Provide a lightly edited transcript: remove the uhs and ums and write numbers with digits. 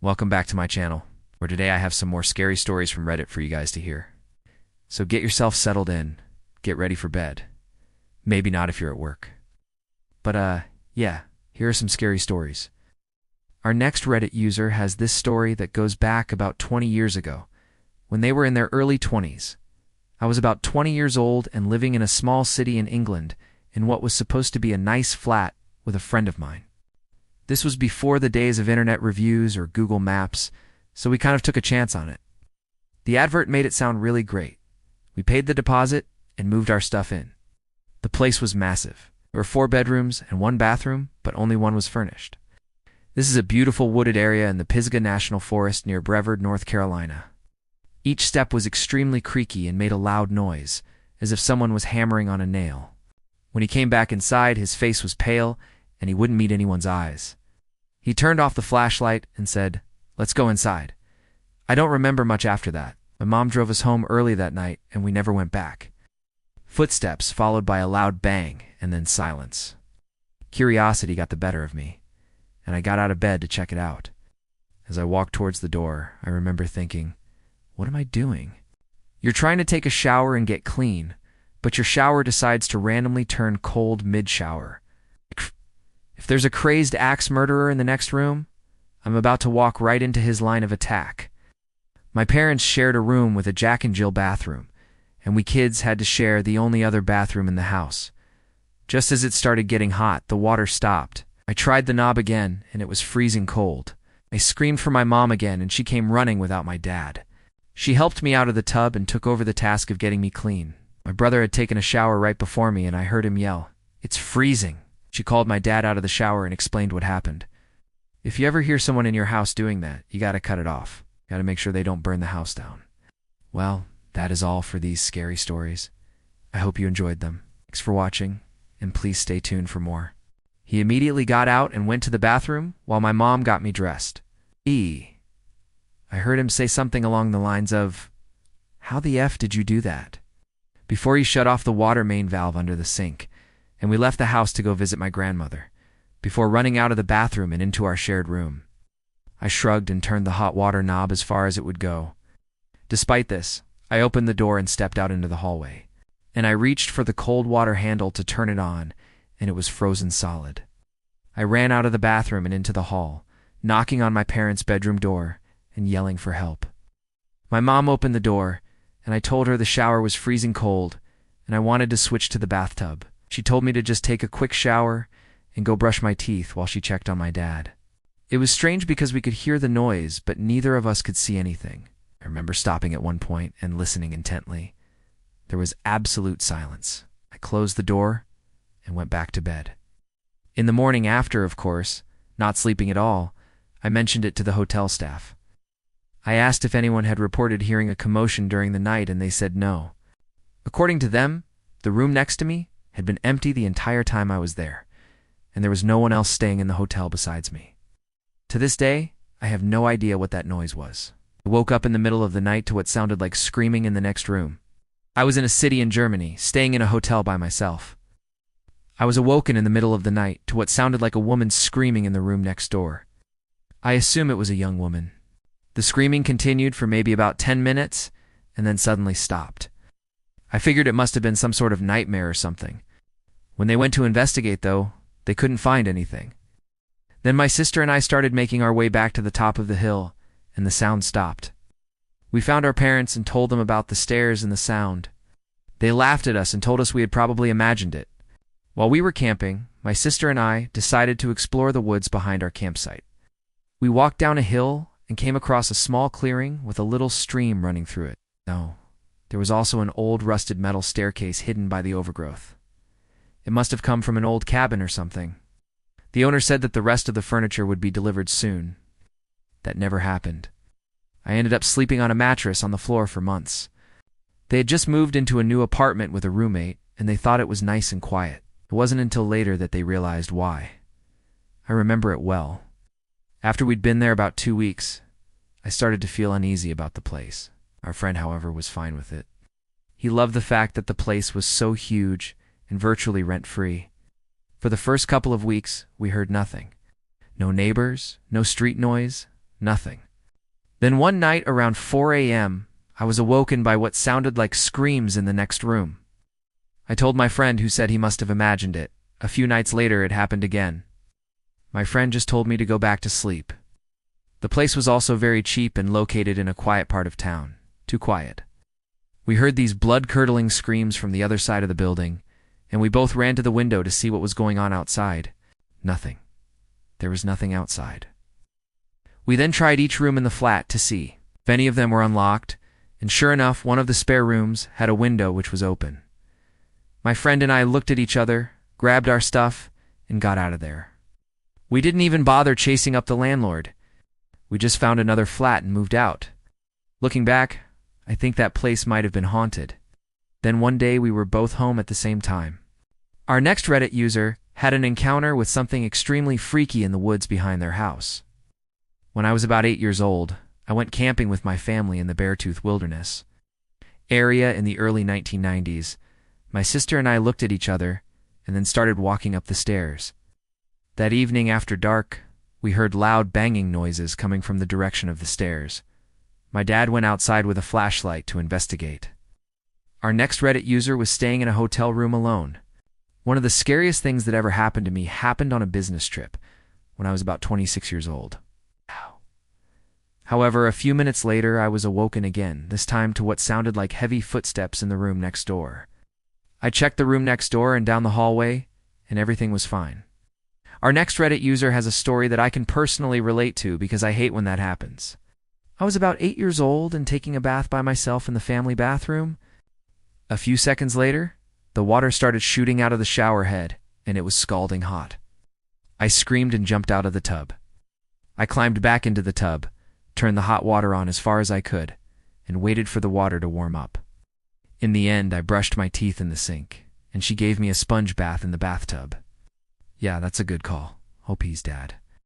Welcome back to my channel, where today I have some more scary stories from Reddit for you guys to hear. So get yourself settled in, get ready for bed. Maybe not if you're at work. But yeah, here are some scary stories. Our next Reddit user has this story that goes back about 20 years ago, when they were in their early 20s. I was about 20 years old and living in a small city in England in what was supposed to be a nice flat with a friend of mine. This was before the days of internet reviews or Google Maps, so we kind of took a chance on it. The advert made it sound really great. We paid the deposit and moved our stuff in. The place was massive. There were 4 bedrooms and 1 bathroom, but only one was furnished. This is a beautiful wooded area in the Pisgah National Forest near Brevard, North Carolina. Each step was extremely creaky and made a loud noise, as if someone was hammering on a nail. When he came back inside, his face was pale, and he wouldn't meet anyone's eyes. He turned off the flashlight and said, "Let's go inside." I don't remember much after that. My mom drove us home early that night, and we never went back. Footsteps followed by a loud bang, and then silence. Curiosity got the better of me, and I got out of bed to check it out. As I walked towards the door, I remember thinking, what am I doing? You're trying to take a shower and get clean, but your shower decides to randomly turn cold mid-shower. If there's a crazed axe murderer in the next room, I'm about to walk right into his line of attack. My parents shared a room with a Jack and Jill bathroom, and we kids had to share the only other bathroom in the house. Just as it started getting hot, the water stopped. I tried the knob again, and it was freezing cold. I screamed for my mom again, and she came running without my dad. She helped me out of the tub and took over the task of getting me clean. My brother had taken a shower right before me, and I heard him yell, "It's freezing." She called my dad out of the shower and explained what happened. If you ever hear someone in your house doing that, you gotta cut it off. Gotta make sure they don't burn the house down. Well, that is all for these scary stories. I hope you enjoyed them. Thanks for watching, and please stay tuned for more. He immediately got out and went to the bathroom while my mom got me dressed. I heard him say something along the lines of, "How the F did you do that?" before he shut off the water main valve under the sink, and we left the house to go visit my grandmother, before running out of the bathroom and into our shared room. I shrugged and turned the hot water knob as far as it would go. Despite this, I opened the door and stepped out into the hallway, and I reached for the cold water handle to turn it on, and it was frozen solid. I ran out of the bathroom and into the hall, knocking on my parents' bedroom door and yelling for help. My mom opened the door, and I told her the shower was freezing cold, and I wanted to switch to the bathtub. She told me to just take a quick shower and go brush my teeth while she checked on my dad. It was strange because we could hear the noise, but neither of us could see anything. I remember stopping at one point and listening intently. There was absolute silence. I closed the door and went back to bed. In the morning after, of course, not sleeping at all, I mentioned it to the hotel staff. I asked if anyone had reported hearing a commotion during the night, and they said no. According to them, the room next to me had been empty the entire time I was there, and there was no one else staying in the hotel besides me. To this day, I have no idea what that noise was. I woke up in the middle of the night to what sounded like screaming in the next room. I was in a city in Germany, staying in a hotel by myself. I was awoken in the middle of the night to what sounded like a woman screaming in the room next door. I assume it was a young woman. The screaming continued for maybe about 10 minutes, and then suddenly stopped. I figured it must have been some sort of nightmare or something. When they went to investigate, though, they couldn't find anything. Then my sister and I started making our way back to the top of the hill, and the sound stopped. We found our parents and told them about the stairs and the sound. They laughed at us and told us we had probably imagined it. While we were camping, my sister and I decided to explore the woods behind our campsite. We walked down a hill and came across a small clearing with a little stream running through it. No, there was also an old rusted metal staircase hidden by the overgrowth. It must have come from an old cabin or something. The owner said that the rest of the furniture would be delivered soon. That never happened. I ended up sleeping on a mattress on the floor for months. They had just moved into a new apartment with a roommate, and they thought it was nice and quiet. It wasn't until later that they realized why. I remember it well. After we'd been there about 2 weeks, I started to feel uneasy about the place. Our friend, however, was fine with it. He loved the fact that the place was so huge and virtually rent-free. For the first couple of weeks, we heard nothing. No neighbors, no street noise, Nothing. Then one night around 4 a.m., I was awoken by what sounded like screams in the next room. I told my friend, who said he must have imagined it. A few nights later, it happened again. My friend just told me to go back to sleep. The place was also very cheap and located in a quiet part of town. Too quiet. We heard these blood-curdling screams from the other side of the building, and we both ran to the window to see what was going on outside. Nothing. There was nothing outside. We then tried each room in the flat to see if any of them were unlocked, and sure enough, one of the spare rooms had a window which was open. My friend and I looked at each other, grabbed our stuff, and got out of there. We didn't even bother chasing up the landlord. We just found another flat and moved out. Looking back, I think that place might have been haunted. Then one day we were both home at the same time. Our next Reddit user had an encounter with something extremely freaky in the woods behind their house. When I was about 8 years old, I went camping with my family in the Beartooth Wilderness area in the early 1990s. My sister and I looked at each other and then started walking up the stairs. That evening after dark, we heard loud banging noises coming from the direction of the stairs. My dad went outside with a flashlight to investigate. Our next Reddit user was staying in a hotel room alone. One of the scariest things that ever happened to me happened on a business trip when I was about 26 years old. However, a few minutes later, I was awoken again, this time to what sounded like heavy footsteps in the room next door. I checked the room next door and down the hallway, and everything was fine. Our next Reddit user has a story that I can personally relate to because I hate when that happens. I was about 8 years old and taking a bath by myself in the family bathroom. A few seconds later, the water started shooting out of the shower head, and it was scalding hot. I screamed and jumped out of the tub. I climbed back into the tub, turned the hot water on as far as I could, and waited for the water to warm up. In the end, I brushed my teeth in the sink, and she gave me a sponge bath in the bathtub. Yeah, that's a good call. Hope he's dad.